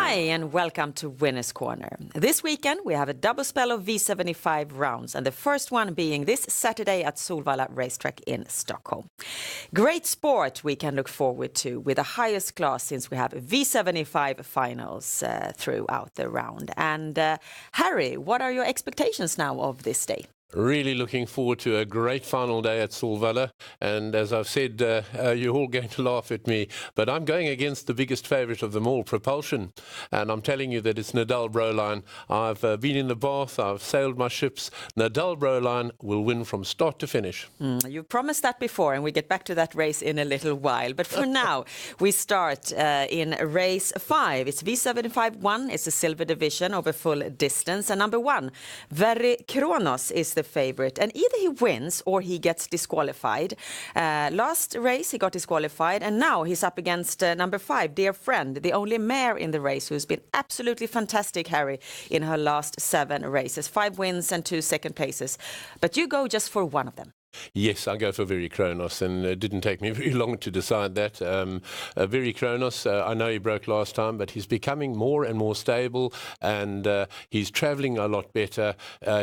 Hi and welcome to Winners Corner. This weekend we have a double spell of V75 rounds and the first one being this Saturday at Solvalla racetrack in Stockholm. Great sport we can look forward to with the highest class since we have V75 finals throughout the round. And Harry, what are your expectations now of this day? Really looking forward to a great final day at Solvalla, and as I've said, you're all going to laugh at me, but I'm going against the biggest favourite of them all, Propulsion, and I'm telling you that it's Nadal Broline. I've been in the bath, I've sailed my ships. Nadal Broline will win from start to finish. You promised that before, and we get back to that race in a little while, but for now we start in race 5. It's V75 1, it's a silver division over full distance, and number 1, Very Kronos, is the favorite, and either he wins or he gets disqualified. Last race he got disqualified, and now he's up against number 5, Dear Friend, the only mare in the race who's been absolutely fantastic, Harry, in her last 7 races, 5 wins and 2 second places. But you go just for one of them. Yes, I go for Very Kronos, and it didn't take me very long to decide that. Very Kronos, I know he broke last time, but he's becoming more and more stable, and he's travelling a lot better.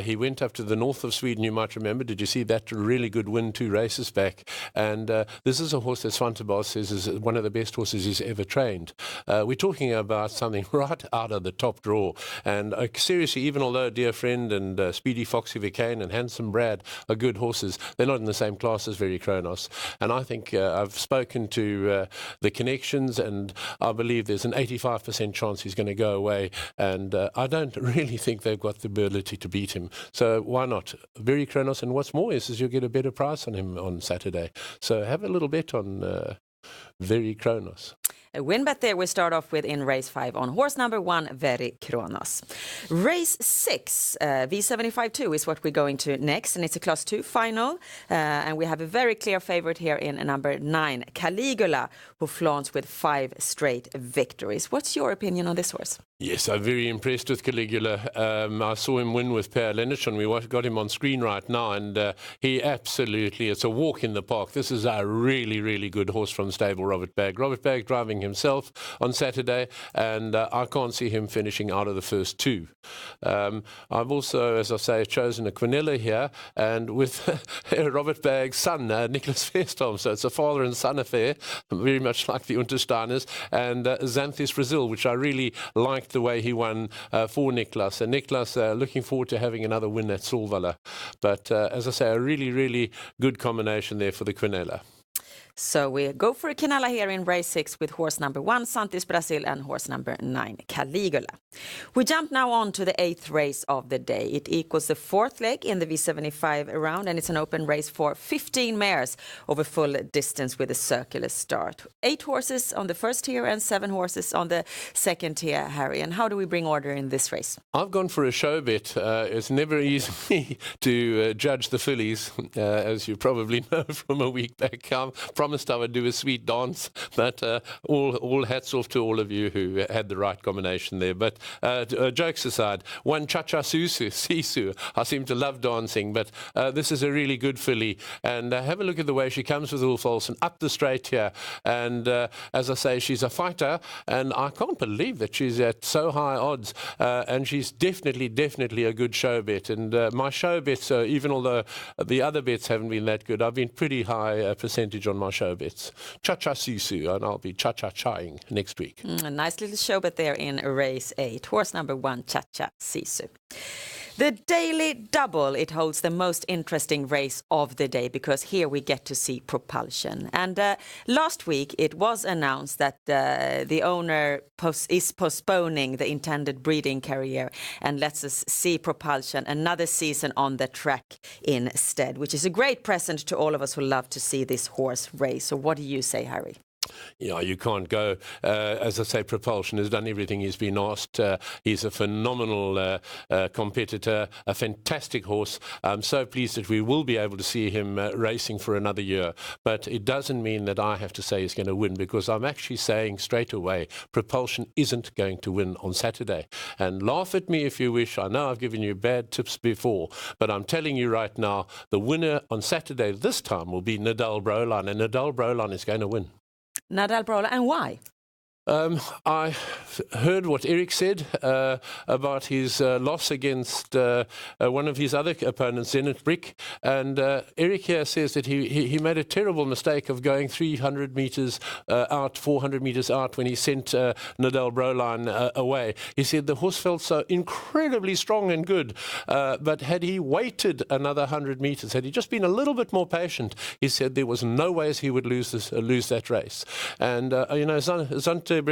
He went up to the north of Sweden, you might remember. Did you see that really good win 2 races back? And this is a horse that Svante Bas says is one of the best horses he's ever trained. We're talking about something right out of the top drawer. And seriously, even although Dear Friend and Speedy Foxy Vicane and Handsome Brad are good horses, they're not in the same class as Very Kronos. And I think I've spoken to the connections, and I believe there's an 85% chance he's going to go away. And I don't really think they've got the ability to beat him. So why not? Very Kronos. And what's more is you'll get a better price on him on Saturday. So have a little bet on Very Kronos. A win bet there we start off with in race 5 on horse number 1, Very Kronos. Race 6, V75-2 is what we're going to next, and it's a class 2 final. And we have a very clear favorite here in number 9, Caligula, who flaunts with 5 straight victories. What's your opinion on this horse? Yes, I'm very impressed with Caligula. I saw him win with Per Lennart, and we got him on screen right now, and he absolutely, it's a walk in the park. This is a really, really good horse from stable Robert Bagg. Robert Bagg driving himself on Saturday, and I can't see him finishing out of the first 2. I've also, as I say, chosen a Quinella here, and with Robert Bagg's son, Nicholas Verstorm, so it's a father and son affair, very much like the Untersteiners, and Xanthis Brazil, which I really liked the way he won for Niklas. And Niklas looking forward to having another win at Solvalla. But as I say, a really, really good combination there for the Quinella. So we go for a Quinella here in race 6 with horse number 1, Santis Brazil, and horse number 9, Caligula. We jump now on to the 8th race of the day. It equals the 4th leg in the V75 round, and it's an open race for 15 mares over full distance with a circular start. 8 horses on the first tier and 7 horses on the second tier, Harry. And how do we bring order in this race? I've gone for a show bet. It's never easy to judge the fillies, as you probably know from a week back. Promised I would do a sweet dance, but all hats off to all of you who had the right combination there. But jokes aside, one Cha-Cha Sisu, I seem to love dancing, but this is a really good filly, and have a look at the way she comes with Ulf Olsen up the straight here, and as I say, she's a fighter, and I can't believe that she's at so high odds, and she's definitely a good show bet. And my show bets, even although the other bets haven't been that good, I've been pretty high percentage on my show bets. Cha-Cha Sisu, and I'll be cha-cha-chaing next week. A nice little show bet there in race 8. Horse number 1, Cha-Cha Sisu. The Daily Double, it holds the most interesting race of the day because here we get to see Propulsion. And last week it was announced that the owner is postponing the intended breeding career and lets us see Propulsion another season on the track instead, which is a great present to all of us who love to see this horse race. So what do you say, Harry? Yeah, you can't go. As I say, Propulsion has done everything he's been asked. He's a phenomenal competitor, a fantastic horse. I'm so pleased that we will be able to see him racing for another year. But it doesn't mean that I have to say he's going to win, because I'm actually saying straight away, Propulsion isn't going to win on Saturday. And laugh at me if you wish. I know I've given you bad tips before, but I'm telling you right now, the winner on Saturday this time will be Nadal Broline, and Nadal Broline is going to win. Nadal Broline, and why? I heard what Eric said about his loss against one of his other opponents, Zenit Brick, and Eric here says that he made a terrible mistake of going 300 meters out, 400 meters out when he sent Nadal Broline away. He said the horse felt so incredibly strong and good, but had he waited another 100 meters, had he just been a little bit more patient, he said there was no ways he would lose that race. And Zenit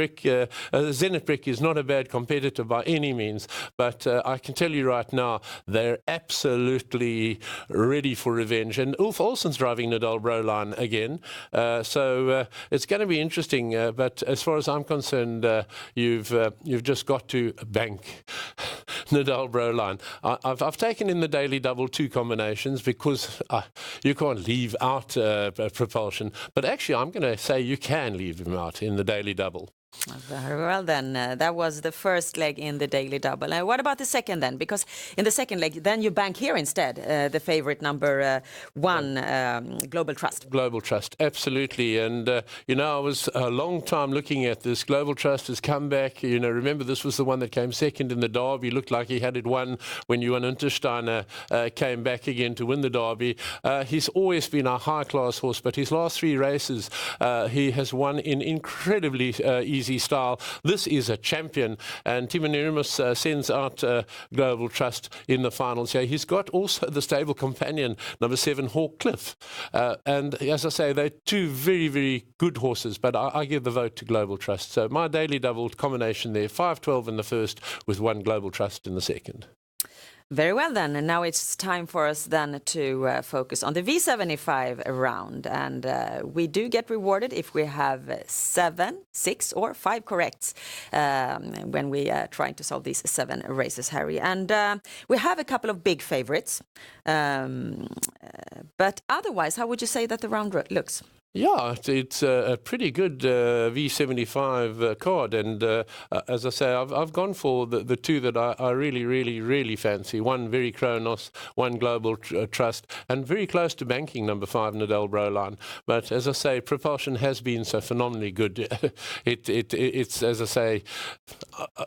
Brick is not a bad competitor by any means, but I can tell you right now, they're absolutely ready for revenge. And Ulf Olsen's driving Nadal Broline again, so it's going to be interesting. But as far as I'm concerned, you've just got to bank Nadal Broline. I've taken in the daily double 2 combinations because you can't leave out propulsion. But actually, I'm going to say you can leave him out in the daily double. Very well then, that was the first leg in the daily double. What about the second then? Because in the second leg, then you bank here instead, the favorite number 1, Global Trust. Global Trust, absolutely. And, I was a long time looking at this. Global Trust has come back. Remember, this was the one that came second in the Derby. Looked like he had it won when Johan Untersteiner came back again to win the Derby. He's always been a high-class horse, but his last 3 races, he has won in incredibly easy style. This is a champion, and Timo Nurmos sends out Global Trust in the finals here. He's got also the stable companion, number 7, Hawk Cliff. And as I say, they're 2 very, very good horses, but I give the vote to Global Trust. So my daily double combination there, 5-12 in the first with 1 Global Trust in the second. Very well then, and now it's time for us then to focus on the V75 round, and we do get rewarded if we have 7, 6 or 5 corrects when we trying to solve these 7 races, Harry. And we have a couple of big favorites, but otherwise, how would you say that the round looks? Yeah, it's a pretty good V75 card, and as I say, I've gone for the 2 that I really, really, really fancy. 1 Very Kronos, 1 Global Trust, and very close to banking number 5 Nadal Broline. But as I say, propulsion has been so phenomenally good. It's as I say,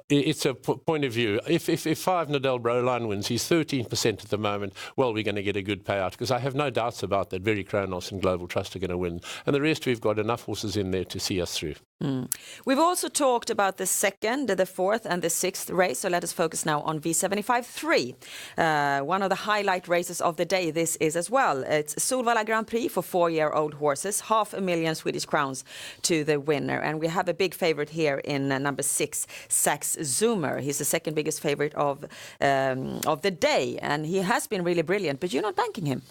it's a point of view. If 5 Nadal Broline wins, he's 13% at the moment. Well, we're going to get a good payout because I have no doubts about that. Very Kronos and Global Trust are going to win. And the rest, we've got enough horses in there to see us through. We've also talked about the 2nd, the 4th and the 6th race, so let us focus now on V75-3. One of the highlight races of the day this is as well. It's Solvalla Grand Prix for 4-year-old horses, 500,000 Swedish crowns to the winner. And we have a big favorite here in number 6, Sax Zoomer. He's the 2nd biggest favorite of the day, and he has been really brilliant, but you're not banking him.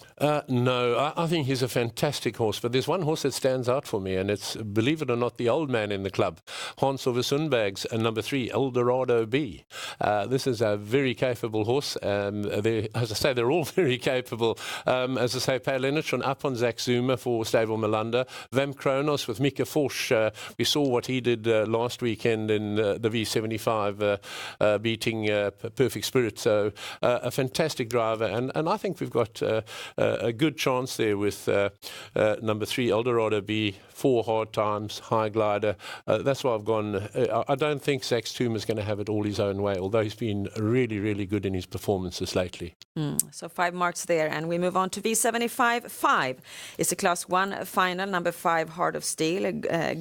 No, I think he's a fantastic horse, but there's one horse that stands out for me, and it's, believe it or not, the old man in the club, Hans Ove Sundberg's number 3, Eldorado B. This is a very capable horse. As I say, they're all very capable. As I say, Per Lennartsson up on Sax Zoomer for Stable Melander. Vem Kronos with Mika Fors. We saw what he did last weekend in the V75, beating Perfect Spirit. So a fantastic driver, and I think we've got a good chance there with number 3, Eldorado B, 4 hard times, high glider. That's why I've gone. I don't think Sax Zoomer is going to have it all his own way, although he's been really, really good in his performances lately. So 5 marks there, and we move on to V75-5. It's a Class 1 final, number 5, Heart of Steel.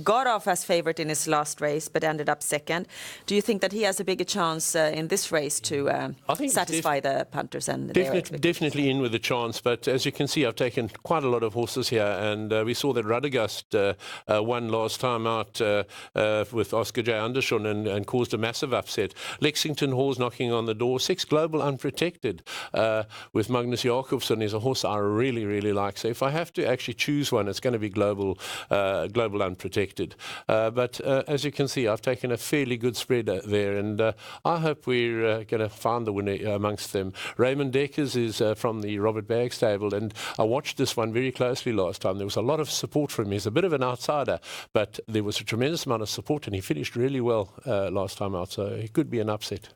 Got off as favorite in his last race, but ended up 2nd. Do you think that he has a bigger chance in this race to satisfy the punters? And definitely in with a chance, but as you can see, I've taken quite a lot of horses here, and we saw that Radagast won last time out with Oscar J. Andersson and caused a massive upset. Lexington Hall's knocking on the door. 6 Global Unprotected with Magnus Jakobsson is a horse I really, really like. So if I have to actually choose one, it's going to be Global Unprotected. But as you can see, I've taken a fairly good spread there, and I hope we're going to find the winner amongst them. Raymond Deckers is from the Robert Bagg stable, and I watched this one very closely last time. There was a lot of support from him. He's a bit of an outsider, but there was a tremendous amount of support, and he finished really well last time out, so it could be an upset.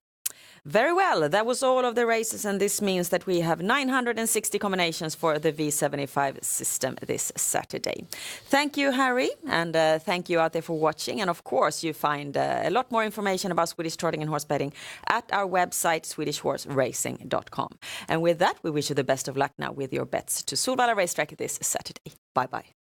Very well, that was all of the races, and this means that we have 960 combinations for the V75 system this Saturday. Thank you, Harry, and thank you out there for watching. And of course, you find a lot more information about Swedish trotting and horse betting at our website, swedishhorseracing.com. And with that, we wish you the best of luck now with your bets to Solvalla Racetrack this Saturday. Bye-bye.